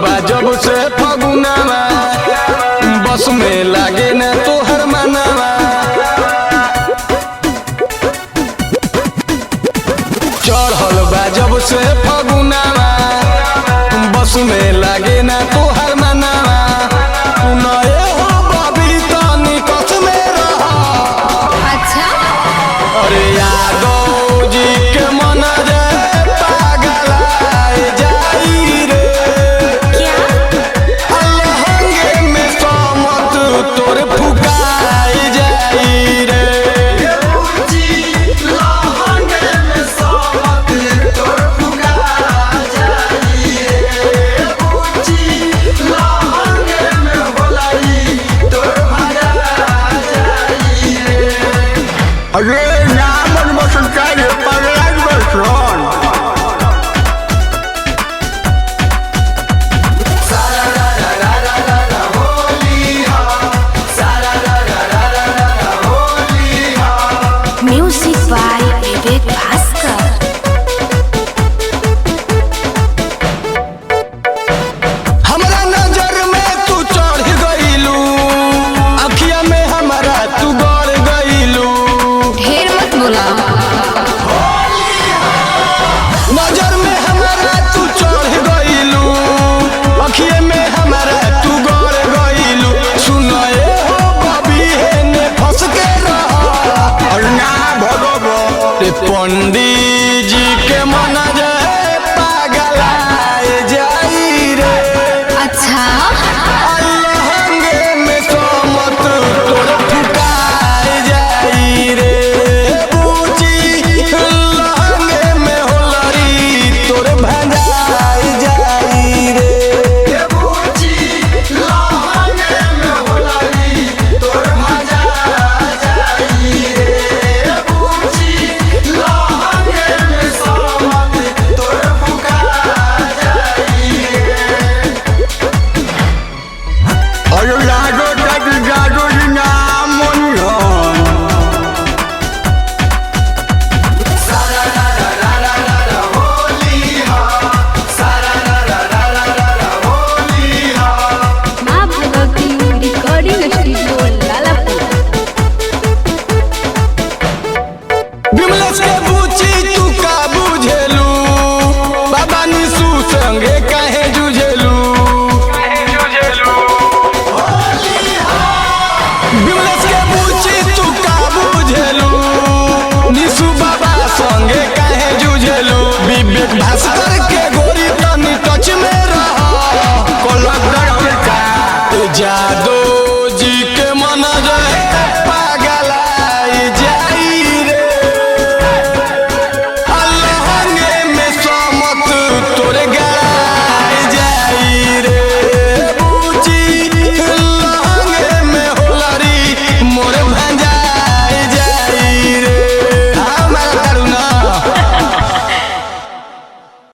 बा जब से फगुनावा बस में लागे न तोहर मनावा। चढ़ल बा जब से फगुनावा बस में लागे न तोहर मनावा। तू नए हो बबी तनी कस में रहा। अच्छा अरे यादव जी के मन जाए पागल आए जाई रे। क्या अलहंगे में समत तोर फुकाए जाई रे। अरे नामन बसन काहे पगलाज बसन म्यूजिक बाय विवेक भास्कर। हमरा नजर में तू चढ़ गइलू, अखिया में हमारा तू गड़ गइलू। ढेर मत बोला। नजर में हमारा तू चढ़ गइलू, अखिए में हमारा तू गड़ गइलू। सुनए हो बबी हेने फंस के रहा। और ना भगवा ते पंडित जी के मन जाए पागल आए जाई रे। अच्छा अलहंगे में समत तोर फुकाए जाई रे। बूची लहंगे में होलरी तोर भंजाई जाई रे। और लाडो तक जादो जी नाम मोनियन माँ भगवती रिकॉर्डिंग स्टूडियो लालापुर। विमलेश के बूची तू का बुझेलू, बाबा निशु संगे काहे जुझेलू। विमलेश के बूची तू का बुझेलू, निशु बाबा संगे काहे जुझेलू। विवेक भास्कर के गोरी तनी टच में रहा। कोलक दर के का जादू